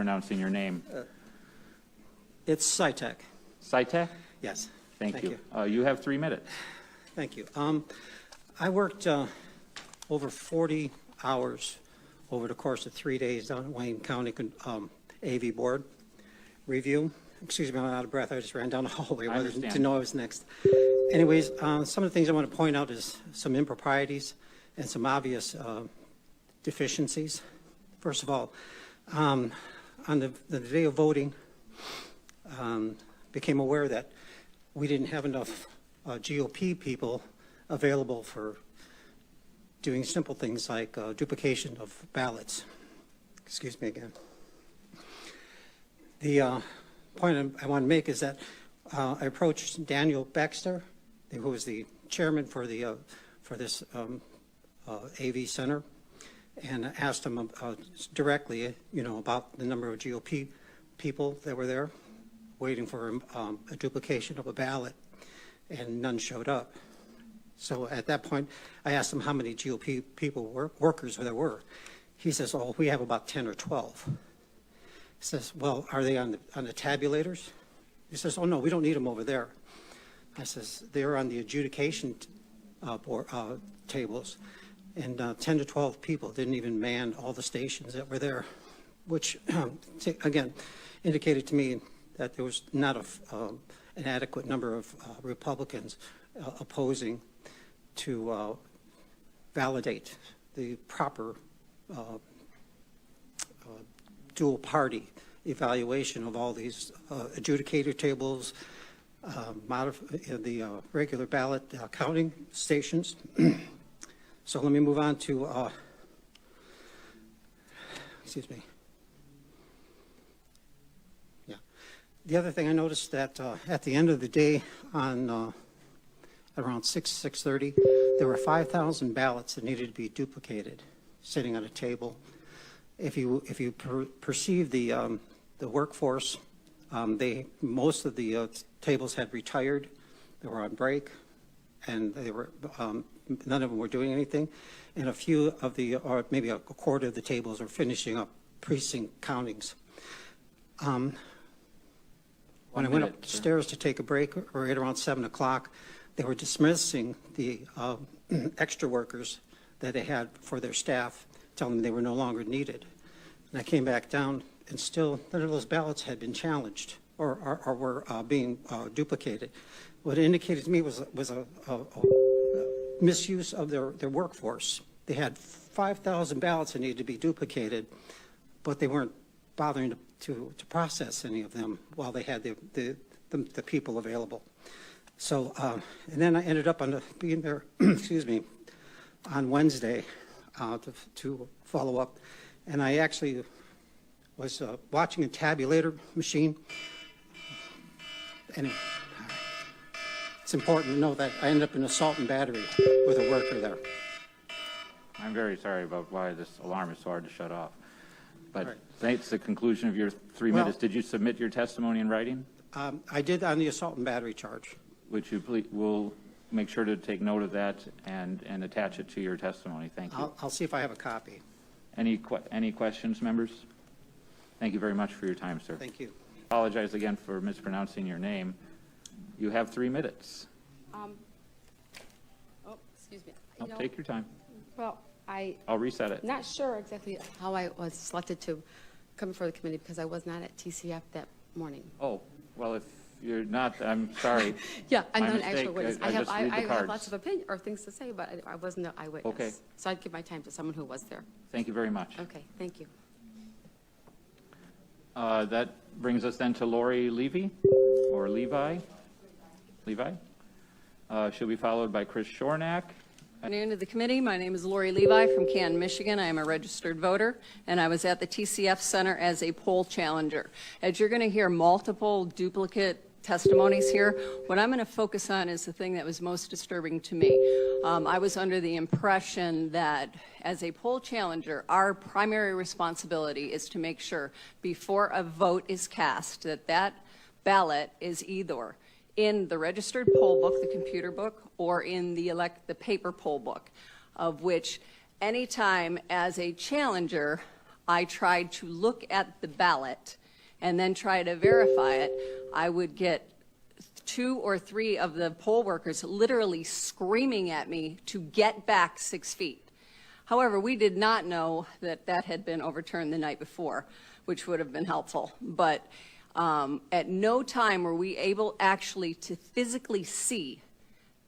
mispronouncing your name. It's SciTech. SciTech? Yes. Thank you. You have 3 minutes. Thank you. I worked over 40 hours over the course of 3 days down at Wayne County AV Board review. Excuse me, I'm out of breath. I just ran down the hallway to know I was next. Anyways, some of the things I want to point out is some improprieties and some obvious deficiencies. First of all, on the day of voting, became aware that we didn't have enough GOP people available for doing simple things like duplication of ballots. Excuse me again. The point I want to make is that I approached Daniel Baxter, who was the chairman for this AV center, and asked him directly, about the number of GOP people that were there, waiting for a duplication of a ballot, and none showed up. So at that point, I asked him how many GOP workers there were. He says, "Oh, we have about 10 or 12." He says, "Well, are they on the tabulators?" He says, "Oh no, we don't need them over there." I says, "They're on the adjudication tables." And 10 to 12 people didn't even man all the stations that were there, which, again, indicated to me that there was not an adequate number of Republicans opposing to validate the proper dual party evaluation of all these adjudicator tables, the regular ballot counting stations. So let me move on to, excuse me. Yeah. The other thing I noticed that at the end of the day on around 6:30, there were 5,000 ballots that needed to be duplicated sitting on a table. If you perceive the workforce, most of the tables had retired. They were on break, and they were none of them were doing anything. And a few of or maybe a quarter of the tables are finishing up precinct countings. When I went upstairs to take a break, right around 7 o'clock, they were dismissing the extra workers that they had for their staff, telling them they were no longer needed. And I came back down, and still none of those ballots had been challenged or were being duplicated. What it indicated to me was a misuse of their workforce. They had 5,000 ballots that needed to be duplicated, but they weren't bothering to process any of them while they had the people available. So, and then I ended up being there, excuse me, on Wednesday to follow up. And I actually was watching a tabulator machine. And it's important to know that I ended up in assault and battery with a worker there. I'm very sorry about why this alarm is so hard to shut off. But right. That's the conclusion of your 3 minutes. Did you submit your testimony in writing? I did on the assault and battery charge. Which you please will make sure to take note of that and attach it to your testimony. Thank you. I'll see if I have a copy. Any questions, members? Thank you very much for your time, sir. Thank you. Apologize again for mispronouncing your name. You have 3 minutes. Excuse me. Take your time. Well, I'll reset it. Not sure exactly how I was selected to come before the committee because I was not at TCF that morning. Oh, well, if you're not, I'm sorry. Yeah, I'm not an mistake. actual witness. I have lots of opinion or things to say, but I wasn't an eyewitness. Okay. So I'd give my time to someone who was there. Thank you very much. Okay, thank you. That brings us then to Lori Levy, or Levi. Levi? She'll be followed by Chris Shornack. Good afternoon to the committee. My name is Lori Levi from Canton, Michigan. I am a registered voter, and I was at the TCF Center as a poll challenger. As you're going to hear multiple duplicate testimonies here, what I'm going to focus on is the thing that was most disturbing to me. I was under the impression that as a poll challenger, our primary responsibility is to make sure before a vote is cast that that ballot is either in the registered poll book, the computer book, or in the paper poll book, of which anytime as a challenger I tried to look at the ballot and then try to verify it, I would get 2 or 3 of the poll workers literally screaming at me to get back 6 feet. However, we did not know that that had been overturned the night before, which would have been helpful. But at no time were we able actually to physically see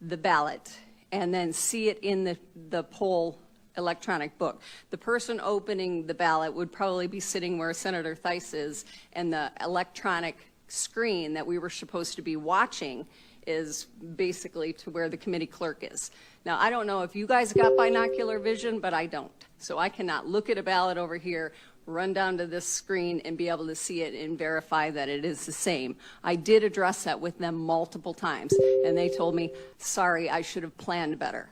the ballot and then see it in the poll electronic book. The person opening the ballot would probably be sitting where Senator Theis is, and the electronic screen that we were supposed to be watching is basically to where the committee clerk is. Now, I don't know if you guys got binocular vision, but I don't. So I cannot look at a ballot over here, run down to this screen and be able to see it and verify that it is the same. I did address that with them multiple times, and they told me, sorry, I should have planned better.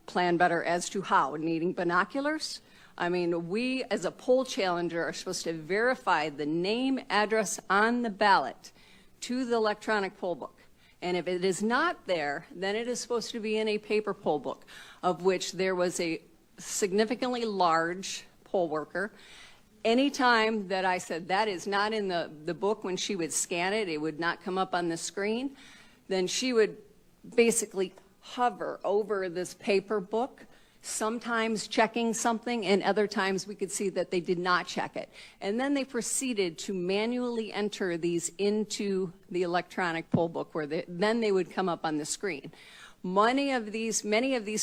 Plan better as to how? Needing binoculars? I mean, we as a poll challenger are supposed to verify the name, address on the ballot to the electronic poll book. And if it is not there, then it is supposed to be in a paper poll book, of which there was a significantly large poll worker. Anytime that I said that is not in the book, when she would scan it, it would not come up on the screen, then she would basically hover over this paper book, sometimes checking something, and other times we could see that they did not check it. And then they proceeded to manually enter these into the electronic poll book, where then they would come up on the screen. Many of these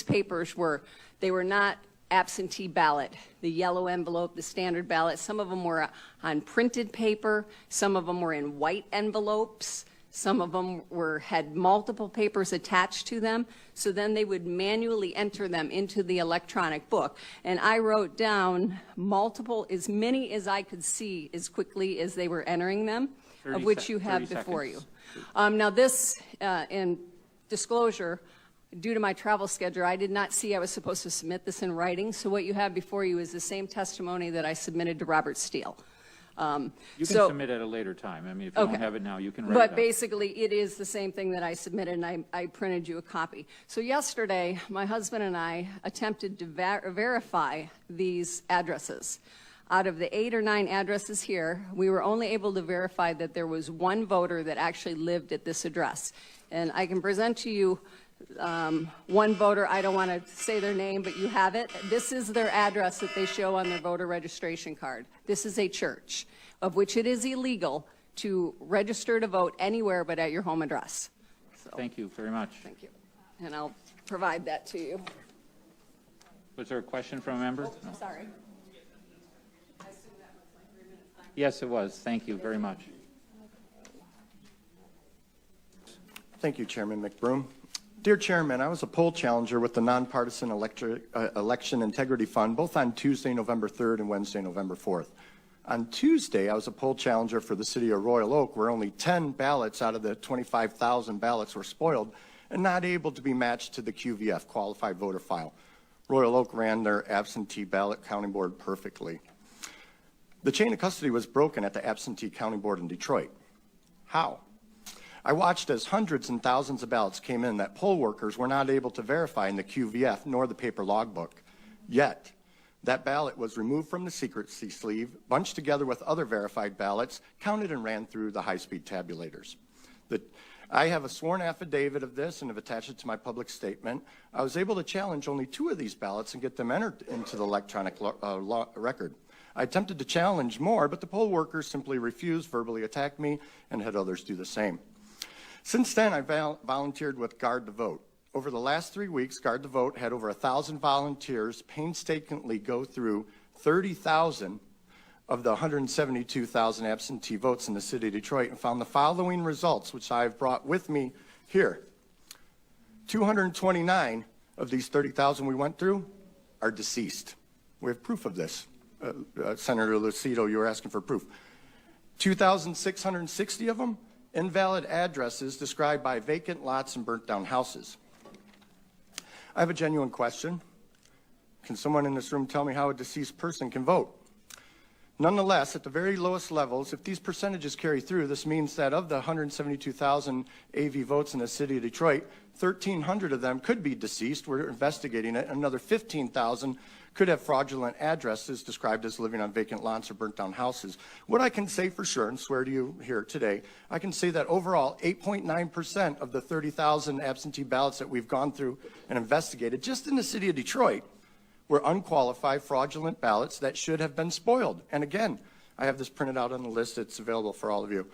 papers were not absentee ballot, the yellow envelope, the standard ballot. Some of them were on printed paper. Some of them were in white envelopes. Some of them had multiple papers attached to them. So then they would manually enter them into the electronic book. And I wrote down as many as I could see as quickly as they were entering them, of which you have before you. Now this, in disclosure, due to my travel schedule, I did not see I was supposed to submit this in writing. So what you have before you is the same testimony that I submitted to Robert Steele. You can submit at a later time. I mean, if you don't have it now, you can write it But up. basically, it is the same thing that I submitted, and I printed you a copy. So yesterday, my husband and I attempted to verify these addresses. Out of the 8 or 9 addresses here, we were only able to verify that there was one voter that actually lived at this address. And I can present to you one voter. I don't want to say their name, but you have it. This is their address that they show on their voter registration card. This is a church, of which it is illegal to register to vote anywhere but at your home address. So, Thank you very much. thank you. And I'll provide that to you. Was there a question from a member? No. Sorry. Yes, it was. Thank you very much. Thank you, Chairman McBroom. Dear Chairman, I was a poll challenger with the Nonpartisan Election Integrity Fund, both on Tuesday, November 3rd and Wednesday, November 4th. On Tuesday, I was a poll challenger for the city of Royal Oak, where only 10 ballots out of the 25,000 ballots were spoiled and not able to be matched to the QVF, qualified voter file. Royal Oak ran their absentee ballot counting board perfectly. The chain of custody was broken at the absentee counting board in Detroit. How? I watched as hundreds and thousands of ballots came in that poll workers were not able to verify in the QVF nor the paper logbook. Yet, that ballot was removed from the secrecy sleeve, bunched together with other verified ballots, counted and ran through the high-speed tabulators. I have a sworn affidavit of this and have attached it to my public statement. I was able to challenge only 2 of these ballots and get them entered into the electronic record. I attempted to challenge more, but the poll workers simply refused, verbally attacked me, and had others do the same. Since then, I volunteered with Guard the Vote. Over the last 3 weeks, Guard the Vote had over 1,000 volunteers painstakingly go through 30,000 of the 172,000 absentee votes in the city of Detroit and found the following results, which I've brought with me here. 229 of these 30,000 we went through are deceased. We have proof of this. Senator Lucido, you were asking for proof. 2,660 of them, invalid addresses described by vacant lots and burnt down houses. I have a genuine question. Can someone in this room tell me how a deceased person can vote? Nonetheless, at the very lowest levels, if these percentages carry through, this means that of the 172,000 AV votes in the city of Detroit, 1,300 of them could be deceased. We're investigating it. Another 15,000 could have fraudulent addresses described as living on vacant lots or burnt down houses. What I can say for sure, and swear to you here today, I can say that overall 8.9% of the 30,000 absentee ballots that we've gone through and investigated just in the city of Detroit were unqualified fraudulent ballots that should have been spoiled. And again, I have this printed out on the list. It's available for all of you.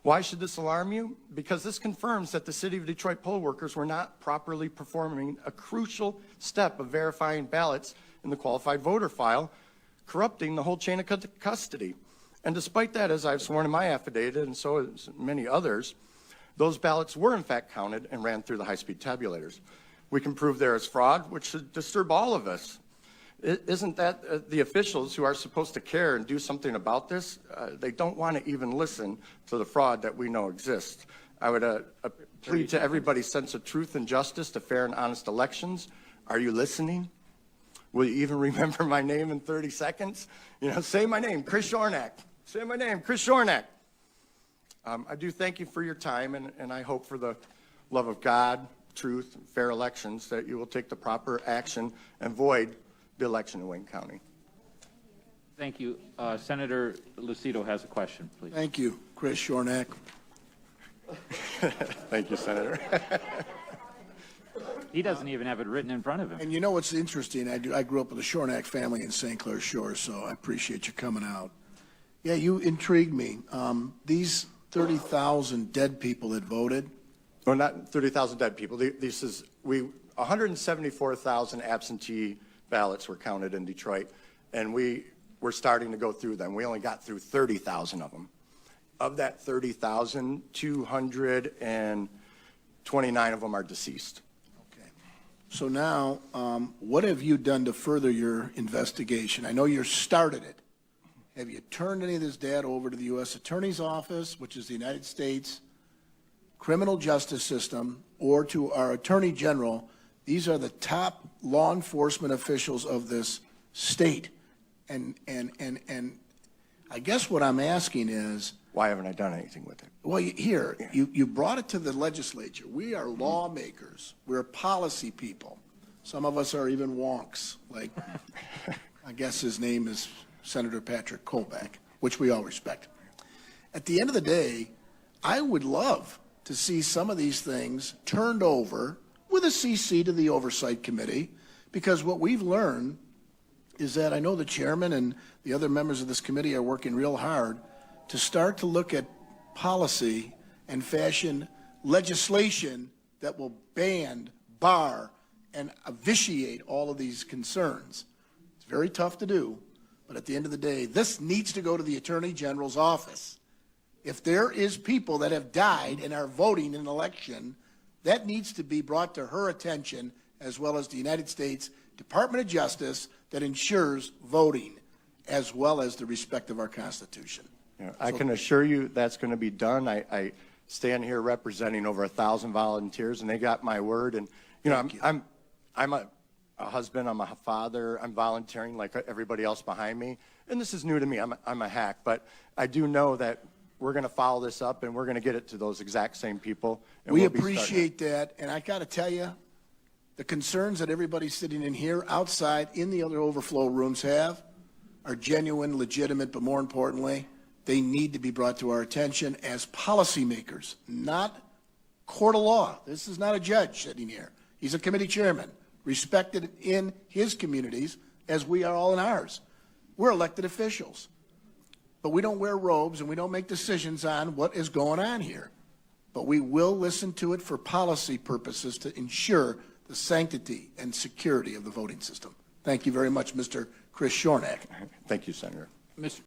Why should this alarm you? Because this confirms that the city of Detroit poll workers were not properly performing a crucial step of verifying ballots in the qualified voter file, corrupting the whole chain of custody. And despite that, as I've sworn in my affidavit, and so has many others, those ballots were in fact counted and ran through the high-speed tabulators. We can prove there is fraud, which should disturb all of us. Isn't that the officials who are supposed to care and do something about this? They don't want to even listen to the fraud that we know exists. I would plead to everybody's sense of truth and justice to fair and honest elections. Are you listening? Will you even remember my name in 30 seconds? You know, say my name, Chris Shornack. Say my name, Chris Shornack. I do thank you for your time, and I hope for the love of God, truth, and fair elections that you will take the proper action and void the election in Wayne County. Thank you. Senator Lucido has a question, please. Thank you, Chris Shornack. Thank you, Senator. He doesn't even have it written in front of him. And you know what's interesting? I grew up with a Shornack family in St. Clair Shores, so I appreciate you coming out. Yeah, you intrigued me. These 30,000 dead people that voted. Well, not 30,000 dead people. 174,000 absentee ballots were counted in Detroit, and we were starting to go through them. We only got through 30,000 of them. Of that 30,000, 229 of them are deceased. Okay. So now, what have you done to further your investigation? I know you started it. Have you turned any of this data over to the U.S. Attorney's Office, which is the United States criminal justice system, or to our Attorney General? These are the top law enforcement officials of this state. And I guess what I'm asking is, why haven't I done anything with it? well, you brought it to the legislature. We are lawmakers. We're policy people. Some of us are even wonks, like I guess his name is Senator Patrick Kolbeck, which we all respect. At the end of the day, I would love to see some of these things turned over with a CC to the Oversight Committee, because what we've learned is that I know the chairman and the other members of this committee are working real hard to start to look at policy and fashion legislation that will ban, bar, and vitiate all of these concerns. It's very tough to do, but at the end of the day, this needs to go to the Attorney General's office. If there is people that have died and are voting in an election, that needs to be brought to her attention, as well as the United States Department of Justice that ensures voting, as well as the respect of our Constitution. Yeah, I can assure you that's going to be done. I stand here representing over 1,000 volunteers, and they got my word. And you know, I'm a husband, I'm a father, I'm volunteering like everybody else behind me. And this is new to me. I'm a hack, but I do know that we're going to follow this up, and we're going to get it to those exact same people. And we appreciate that, and I got to tell you, the concerns that everybody sitting in here, outside, in the other overflow rooms have are genuine, legitimate, but more importantly, they need to be brought to our attention as policymakers, not court of law. This is not a judge sitting here. He's a committee chairman, respected in his communities as we are all in ours. We're elected officials. But we don't wear robes and we don't make decisions on what is going on here. But we will listen to it for policy purposes to ensure the sanctity and security of the voting system. Thank you very much, Mr. Chris Shornack. Thank you, Senator. Mr.